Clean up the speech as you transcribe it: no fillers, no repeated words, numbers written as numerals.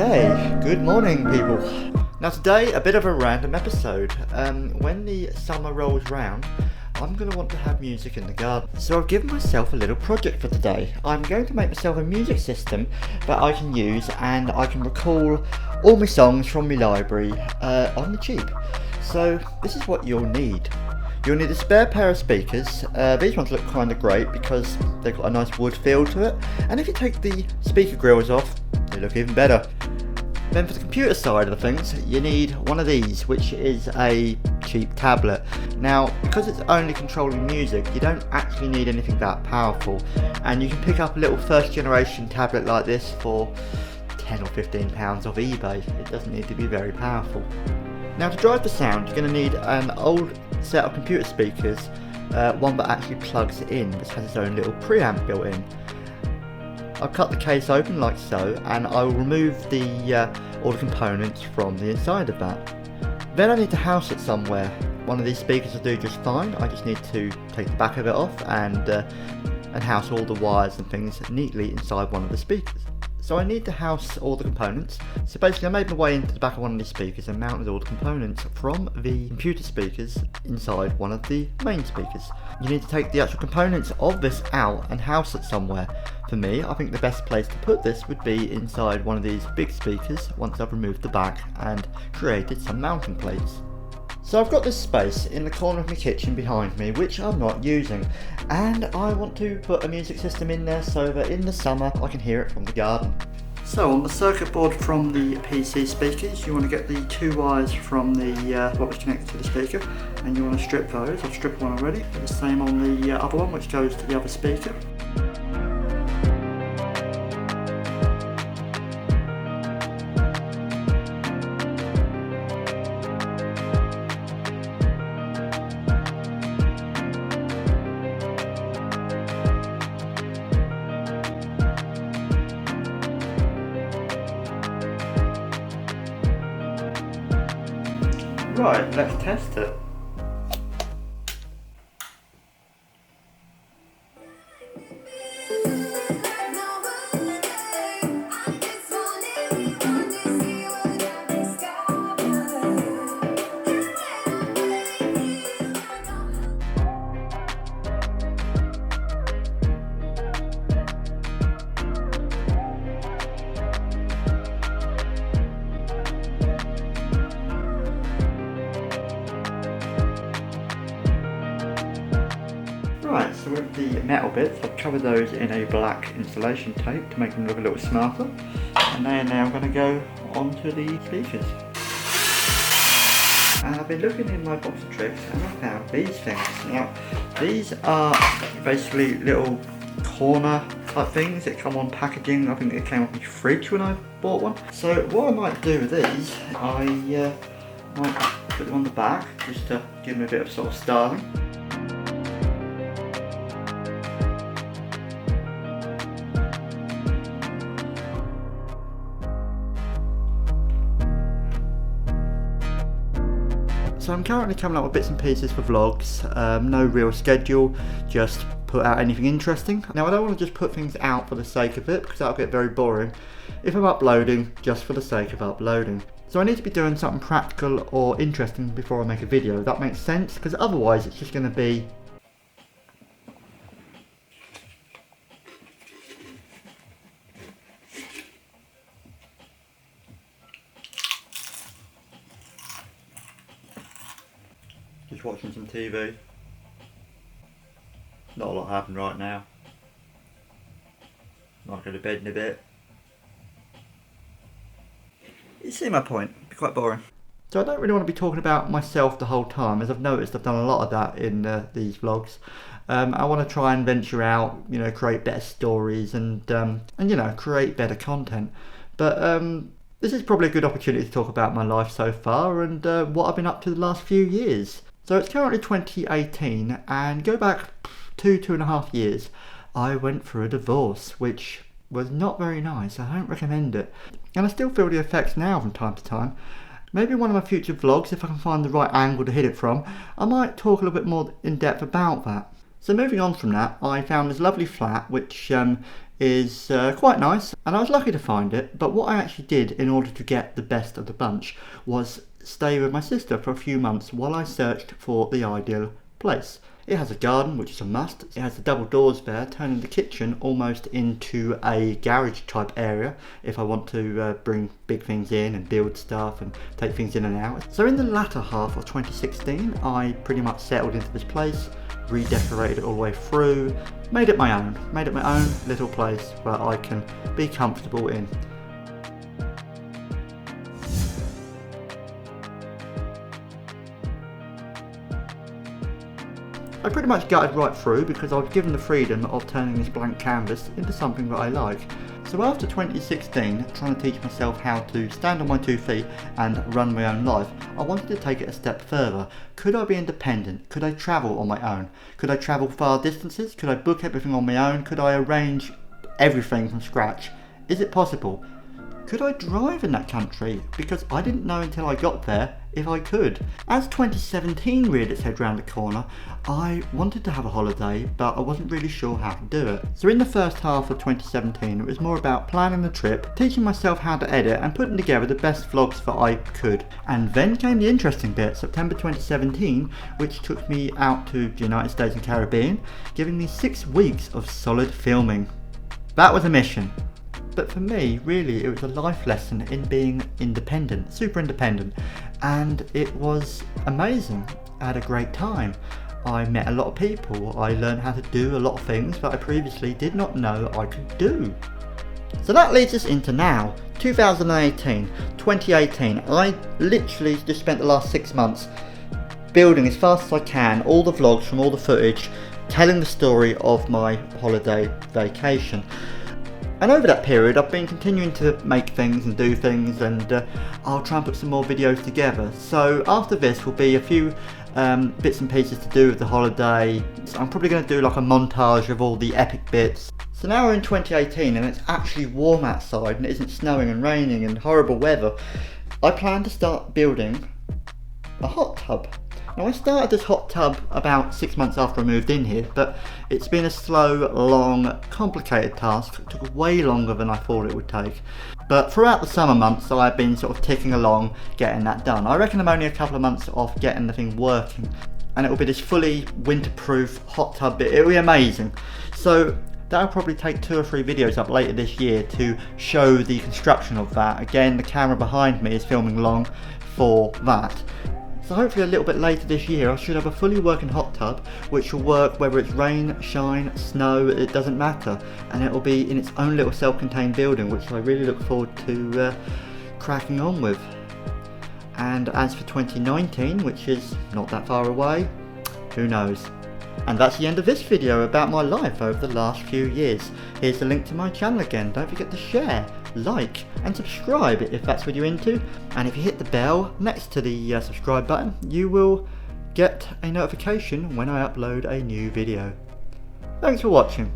Okay, good morning people. Now today, a bit of a random episode. When the summer rolls round, I'm going to want to have music in the garden. So I've given myself a little project for today. I'm going to make myself a music system that I can use, and I can recall all my songs from my library on the cheap. So this is what you'll need. You'll need a spare pair of speakers. These ones look kind of great because they've got a nice wood feel to it, and if you take the speaker grills off, they look even better. Then for the computer side of the things, you need one of these, which is a cheap tablet. Now, because it's only controlling music, you don't actually need anything that powerful, and you can pick up a little first generation tablet like this for £10 or £15 off eBay. It doesn't need to be very powerful. Now to drive the sound, you're going to need an old set of computer speakers, one that actually plugs in. This has its own little preamp built in. I'll cut the case open like so, and I will remove all the components from the inside of that. Then I need to house it somewhere. One of these speakers will do just fine. I just need to take the back of it off and house all the wires and things neatly inside one of the speakers. So I need to house all the components. So basically I made my way into the back of one of these speakers and mounted all the components from the computer speakers inside one of the main speakers. You need to take the actual components of this out and house it somewhere. For me, I think the best place to put this would be inside one of these big speakers once I've removed the back and created some mounting plates. So I've got this space in the corner of my kitchen behind me which I'm not using, and I want to put a music system in there so that in the summer I can hear it from the garden. So on the circuit board from the PC speakers, you want to get the two wires from the what was connected to the speaker, and you want to strip those. I've stripped one already. The same on the other one which goes to the other speaker. Right, let's test it. Right, so with the metal bits, I've covered those in a black insulation tape to make them look a little smarter, and they are now going to go onto the speakers. And I've been looking in my box of tricks and I found these things. Now, these are basically little corner type things that come on packaging. I think it came off my fridge when I bought one. So what I might do with these, I might put them on the back just to give them a bit of sort of styling. So I'm currently coming up with bits and pieces for vlogs, no real schedule, just put out anything interesting. Now I don't want to just put things out for the sake of it because that'll get very boring if I'm uploading just for the sake of uploading. So I need to be doing something practical or interesting before I make a video. That makes sense, because otherwise it's just going to be just watching some TV. Not a lot happened right now. Might go to bed in a bit. You see my point? It'd be quite boring. So I don't really want to be talking about myself the whole time, as I've noticed I've done a lot of that in these vlogs. I want to try and venture out, you know, create better stories and you know, create better content. But this is probably a good opportunity to talk about my life so far and what I've been up to the last few years. So it's currently 2018, and go back 2.5 years, I went through a divorce, which was not very nice. I don't recommend it. And I still feel the effects now from time to time. Maybe in one of my future vlogs, if I can find the right angle to hit it from, I might talk a little bit more in depth about that. So moving on from that, I found this lovely flat which is quite nice, and I was lucky to find it. But what I actually did in order to get the best of the bunch was stay with my sister for a few months while I searched for the ideal place. It has a garden, which is a must. It has the double doors there, turning the kitchen almost into a garage type area if I want to bring big things in and build stuff and take things in and out. So in the latter half of 2016, I pretty much settled into this place, redecorated it all the way through, made it my own little place where I can be comfortable in. I pretty much gutted right through because I was given the freedom of turning this blank canvas into something that I like. So after 2016, trying to teach myself how to stand on my 2 feet and run my own life, I wanted to take it a step further. Could I be independent? Could I travel on my own? Could I travel far distances? Could I book everything on my own? Could I arrange everything from scratch? Is it possible? Could I drive in that country? Because I didn't know until I got there if I could. As 2017 reared its head round the corner, I wanted to have a holiday, but I wasn't really sure how to do it. So in the first half of 2017, it was more about planning the trip, teaching myself how to edit and putting together the best vlogs that I could. And then came the interesting bit, September 2017, which took me out to the United States and Caribbean, giving me 6 weeks of solid filming. That was a mission. But for me, really, it was a life lesson in being independent, super independent, and it was amazing. I had a great time. I met a lot of people. I learned how to do a lot of things that I previously did not know I could do. So that leads us into now, 2018, 2018. I literally just spent the last 6 months building as fast as I can all the vlogs from all the footage, telling the story of my holiday vacation. And over that period I've been continuing to make things and do things, and I'll try and put some more videos together. So after this will be a few bits and pieces to do with the holiday. So I'm probably going to do like a montage of all the epic bits. So now we're in 2018 and it's actually warm outside and it isn't snowing and raining and horrible weather. I plan to start building a hot tub. Now I started this hot tub about 6 months after I moved in here, but it's been a slow, long, complicated task. It took way longer than I thought it would take. But throughout the summer months I've been sort of ticking along getting that done. I reckon I'm only a couple of months off getting the thing working, and it will be this fully winterproof hot tub. It will be amazing. So that'll probably take 2 or 3 videos up later this year to show the construction of that. Again, the camera behind me is filming long for that. So hopefully a little bit later this year I should have a fully working hot tub which will work whether it's rain, shine, snow, it doesn't matter, and it will be in its own little self-contained building, which I really look forward to cracking on with. And as for 2019, which is not that far away, who knows. And that's the end of this video about my life over the last few years. Here's the link to my channel again. Don't forget to share, like and subscribe if that's what you're into, and if you hit the bell next to the subscribe button, you will get a notification when I upload a new video. Thanks for watching.